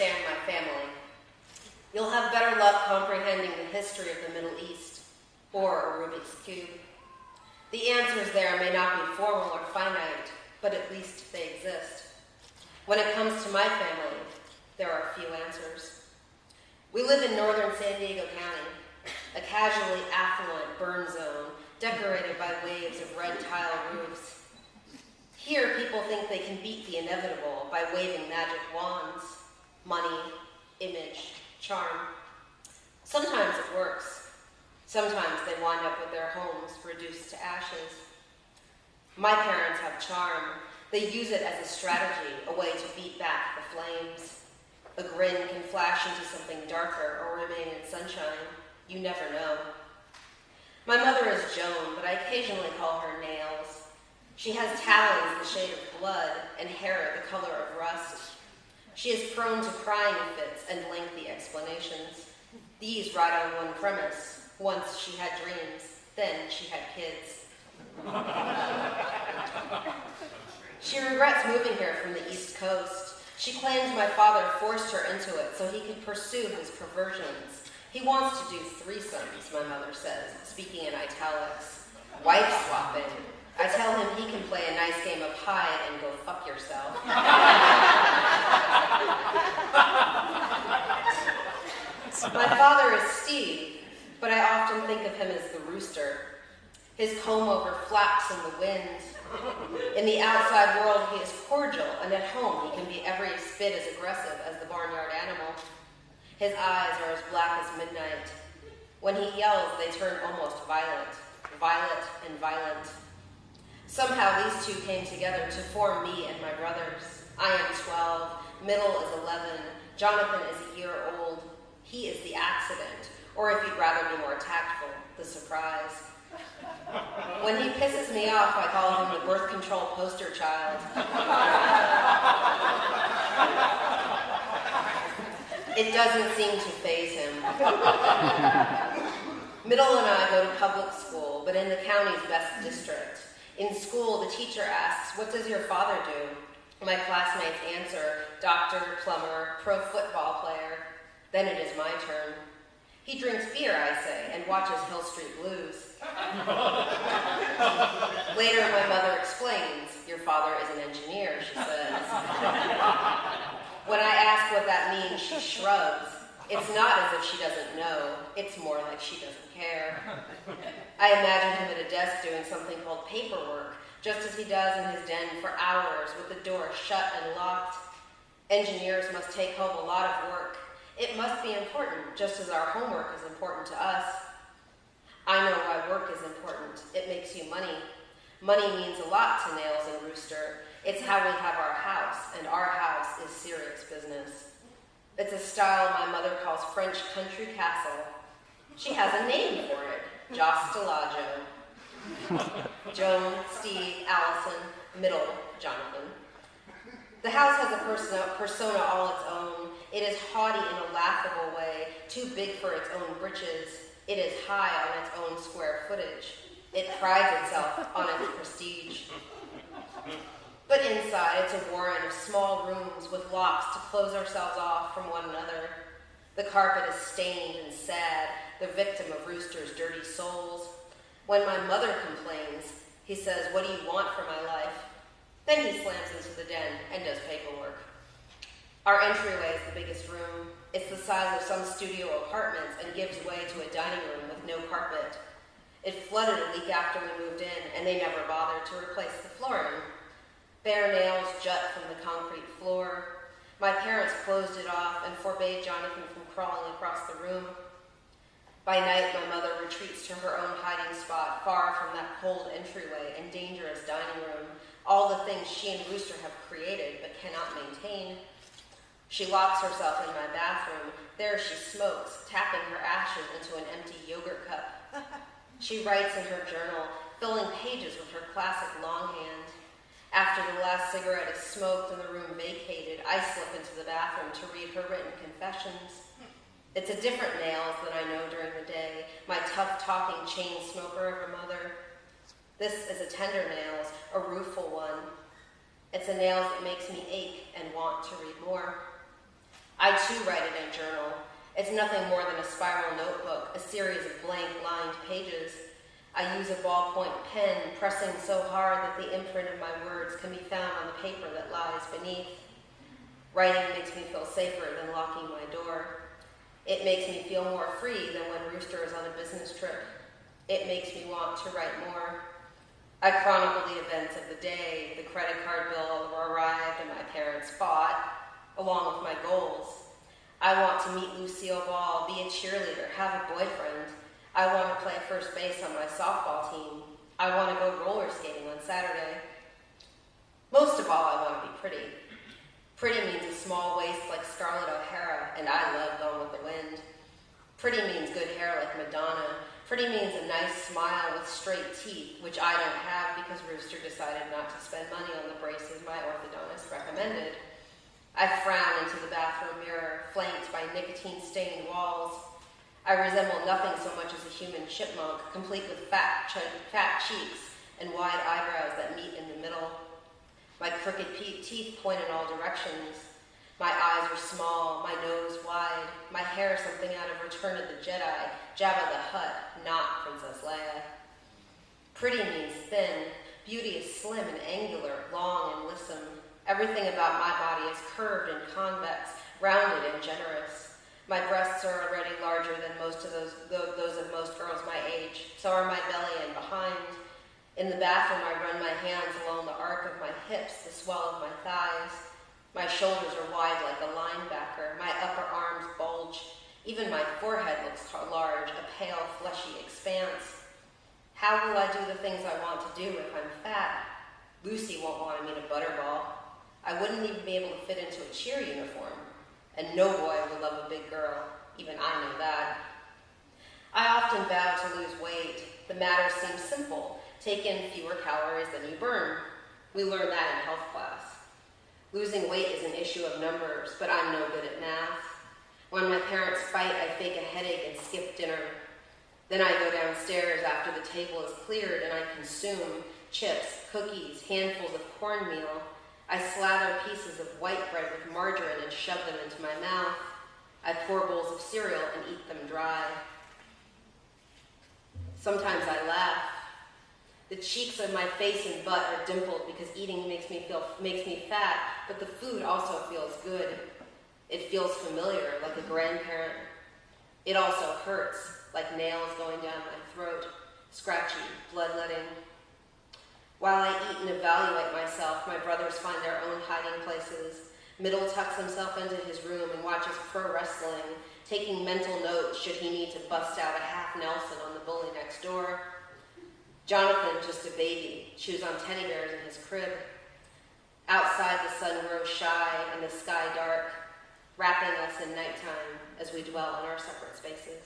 understand my family. You'll have better luck comprehending the history of the Middle East, or a Rubik's Cube. The answers there may not be formal or finite, but at least they exist. When it comes to my family, there are few answers. We live in northern San Diego County, a casually affluent burn zone decorated by waves of red tile roofs. Here, people think they can beat the inevitable by waving magic wands, money, image, charm. Sometimes it works. Sometimes they wind up with their homes reduced to ashes. My parents have charm. They use it as a strategy, a way to beat back the flames. A grin can flash into something darker or remain in sunshine. You never know. My mother is Joan, but I occasionally call her Nails. She has talons the shade of blood and hair the color of rust. She is prone to crying fits and lengthy explanations. These ride on one premise. Once she had dreams, then she had kids. She regrets moving here from the East Coast. She claims my father forced her into it so he could pursue his perversions. He wants to do threesomes, my mother says, speaking in italics. Wife swapping. I tell him he can play a nice game of hide and go fuck yourself. My father is Steve, but I often think of him as the rooster. His comb-over flaps in the wind. In the outside world, he is cordial, and at home, he can be every bit as aggressive as the barnyard animal. His eyes are as black as midnight. When he yells, they turn almost violent. Violet and violent. Somehow, these two came together to form me and my brothers. I am 12, Middle is 11, Jonathan is a year old. He is the accident, or if you'd rather be more tactful, the surprise. When he pisses me off, I call him the birth control poster child. It doesn't seem to faze him. Middle and I go to public school, but in the county's best district. In school, the teacher asks, "What does your father do?" My classmates answer, "Doctor, plumber, pro football player." Then it is my turn. He drinks beer, I say, and watches Hill Street Blues. Later, my mother explains, "Your father is an engineer," she says. When I ask what that means, she shrugs. It's not as if she doesn't know. It's more like she doesn't care. I imagine him at a desk doing something called paperwork, just as he does in his den for hours with the door shut and locked. Engineers must take home a lot of work. It must be important, just as our homework is important to us. I know why work is important. It makes you money. Money means a lot to Nails and Rooster. It's how we have our house, and our house is serious business. It's a style my mother calls French country castle. She has a name for it, Jostelaggio. Joan, Steve, Allison, Middle, Jonathan. The house has a persona all its own. It is haughty in a laughable way, too big for its own britches. It is high on its own square footage. It prides itself on its prestige. But inside, it's a warren of small rooms with locks to close ourselves off from one another. The carpet is stained and sad, the victim of Rooster's dirty souls. When my mother complains, he says, "What do you want for my life?" Then he slams into the den and does paperwork. Our entryway is the biggest room. It's the size of some studio apartments and gives way to a dining room with no carpet. It flooded a week after we moved in, and they never bothered to replace the flooring. Bare nails jut from the concrete floor. My parents closed it off and forbade Jonathan from crawling across the room. By night, my mother retreats to her own hiding spot, far from that cold entryway and dangerous dining room, all the things she and Rooster have created but cannot maintain. She locks herself in my bathroom. There she smokes, tapping her ashes into an empty yogurt cup. She writes in her journal, filling pages with her classic longhand. After the last cigarette is smoked and the room vacated, I slip into the bathroom to read her written confessions. It's a different Nails than I know during the day, my tough-talking chain smoker of a mother. This is a tender Nails, a rueful one. It's a Nails that makes me ache and want to read more. I too write in a journal. It's nothing more than a spiral notebook, a series of blank, lined pages. I use a ballpoint pen, pressing so hard that the imprint of my words can be found on the paper that lies beneath. Writing makes me feel safer than locking my door. It makes me feel more free than when Rooster is on a business trip. It makes me want to write more. I chronicle the events of the day. The credit card bill arrived and my parents fought, along with my goals. I want to meet Lucille Ball, be a cheerleader, have a boyfriend. I want to play first base on my softball team. I want to go roller skating on Saturday. Most of all, I want to be pretty. Pretty means a small waist like Scarlett O'Hara, and I love Gone with the Wind. Pretty means good hair like Madonna. Pretty means a nice smile with straight teeth, which I don't have because Rooster decided not to spend money on the braces my orthodontist recommended. I frown into the bathroom mirror, flanked by nicotine-stained walls. I resemble nothing so much as a human chipmunk, complete with fat cheeks and wide eyebrows that meet in the middle. My crooked teeth point in all directions. My eyes are small, my nose wide, my hair something out of Return of the Jedi, Jabba the Hutt, not Princess Leia. Pretty means thin, beauty is slim and angular, long and lissom. Everything about my body is curved and convex, rounded and generous. My breasts are already larger than those of most girls my age, so are my belly and behind. In the bathroom, I run my hands along the arc of my hips, the swell of my thighs. My shoulders are wide like a linebacker. My upper arms bulge. Even my forehead looks large, a pale, fleshy expanse. How will I do the things I want to do if I'm fat? Lucy won't want to meet a butterball. I wouldn't even be able to fit into a cheer uniform. And no boy would love a big girl. Even I know that. I often vow to lose weight. The matter seems simple. Take in fewer calories than you burn. We learned that in health class. Losing weight is an issue of numbers, but I'm no good at math. When my parents fight, I fake a headache and skip dinner. Then I go downstairs after the table is cleared and I consume chips, cookies, handfuls of cornmeal. I slather pieces of white bread with margarine and shove them into my mouth. I pour bowls of cereal and eat them dry. Sometimes I laugh. The cheeks of my face and butt are dimpled because eating makes me fat, but the food also feels good. It feels familiar, like a grandparent. It also hurts, like nails going down my throat, scratchy, bloodletting. While I eat and evaluate myself, my brothers find their own hiding places. Middle tucks himself into his room and watches pro wrestling, taking mental notes should he need to bust out a half Nelson on the bully next door. Jonathan, just a baby, chews on teddy bears in his crib. Outside, the sun grows shy and the sky dark, wrapping us in nighttime as we dwell in our separate spaces.